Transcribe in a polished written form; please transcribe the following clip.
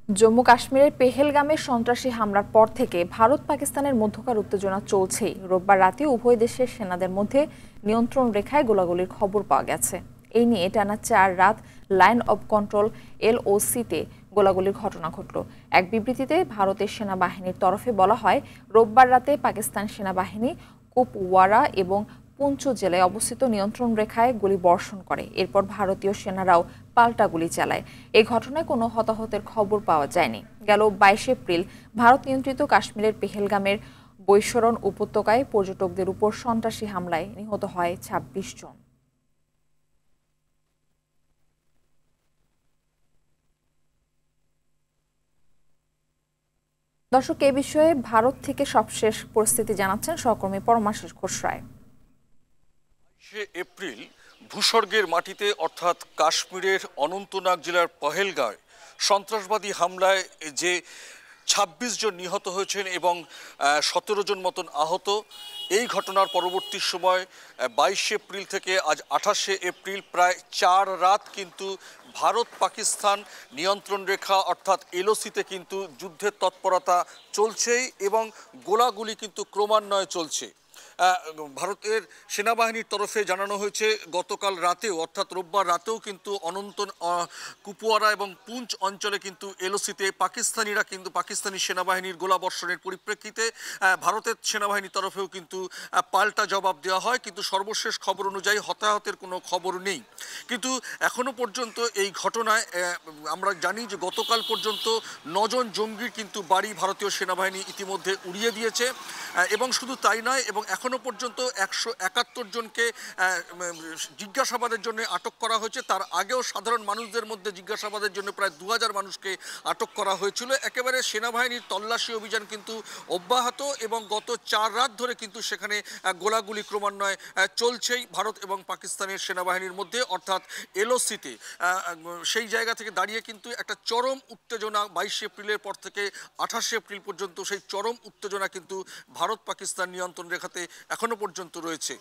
জম্মু কাশ্মীরের পেহেলগামে সন্ত্রাসী হামলার পর থেকে ভারত পাকিস্তানের মধ্যকার উত্তেজনা চলছেই। রোববার রাতে উভয় দেশের সেনাদের মধ্যে নিয়ন্ত্রণ রেখায় গোলাগুলির খবর পাওয়া গেছে। এই নিয়ে টানা 4 রাত লাইন অব কন্ট্রোল LOC-তে গোলাগুলির ঘটনা ঘটল। এক বিবৃতিতে ভারতের সেনাবাহিনীর তরফে বলা হয়, রোববার রাতে পাকিস্তান সেনাবাহিনী কুপওয়ারা এবং পুঞ্চ জেলায় অবস্থিত নিয়ন্ত্রণ রেখায় গুলি বর্ষণ করে। এরপর ভারতীয় সেনারাও পাল্টা গুলি চালায়। এই ঘটনায় কোনো হতাহতের খবর পাওয়া যায়নি। গেল 22 এপ্রিল ভারত নিয়ন্ত্রিত কাশ্মীরের পেহেলগামের বৈশরণ উপত্যকায় পর্যটকদের উপর সন্ত্রাসী হামলায় নিহত হয় 26 জন। দর্শক, এ বিষয়ে ভারত থেকে সবশেষ পরিস্থিতি জানাচ্ছেন সহকর্মী পরমাশিস ঘোষরায়। এপ্রিল ভূস্বর্গের মাটিতে অর্থাৎ কাশ্মীরের অনন্তনাগ জেলার পহেলগাঁওয়ে সন্ত্রাসবাদী হামলায় যে 26 জন নিহত হয়েছেন এবং 17 জন মতন আহত। এই ঘটনার পরবর্তী সময় 22 এপ্রিল থেকে আজ 28 এপ্রিল প্রায় 4 রাত কিন্তু ভারত পাকিস্তান নিয়ন্ত্রণ রেখা অর্থাৎ LOC-তে কিন্তু যুদ্ধের তৎপরতা চলছেই এবং গোলাগুলি কিন্তু ক্রমান্বয়ে চলছে। ভারতের সেনাবাহিনীর তরফে জানানো হয়েছে গতকাল রাতেও অর্থাৎ রোববার রাতেও কিন্তু কুপওয়ারা এবং পুঞ্চ অঞ্চলে কিন্তু LOC-তে পাকিস্তানি সেনাবাহিনীর গোলাবর্ষণের পরিপ্রেক্ষিতে ভারতের সেনাবাহিনীর তরফেও কিন্তু পাল্টা জবাব দেওয়া হয়, কিন্তু সর্বশেষ খবর অনুযায়ী হতাহতের কোনো খবর নেই। কিন্তু এখনো পর্যন্ত এই ঘটনায় আমরা জানি যে গতকাল পর্যন্ত 9 জন জঙ্গির কিন্তু বাড়ি ভারতীয় সেনাবাহিনী ইতিমধ্যে উড়িয়ে দিয়েছে এবং শুধু তাই নয়, এবং এখনো পর্যন্ত 171 জনকে জিজ্ঞাসাবাদের জন্য আটক করা হয়েছে। তার আগেও সাধারণ মানুষদের মধ্যে জিজ্ঞাসাবাদের জন্য প্রায় 2000 মানুষকে আটক করা হয়েছিল। একেবারে সেনাবাহিনীর তল্লাশি অভিযান কিন্তু অব্যাহত এবং গত 4 রাত ধরে কিন্তু সেখানে গোলাগুলি ক্রমান্বয়ে চলছেই ভারত এবং পাকিস্তানের সেনাবাহিনীর মধ্যে অর্থাৎ LOC-তে। সেই জায়গা থেকে দাঁড়িয়ে কিন্তু একটা চরম উত্তেজনা 22 এপ্রিলের পর থেকে 28 এপ্রিল পর্যন্ত সেই চরম উত্তেজনা কিন্তু ভারত পাকিস্তান নিয়ন্ত্রণ রেখাতে এখনো পর্যন্ত রয়েছে।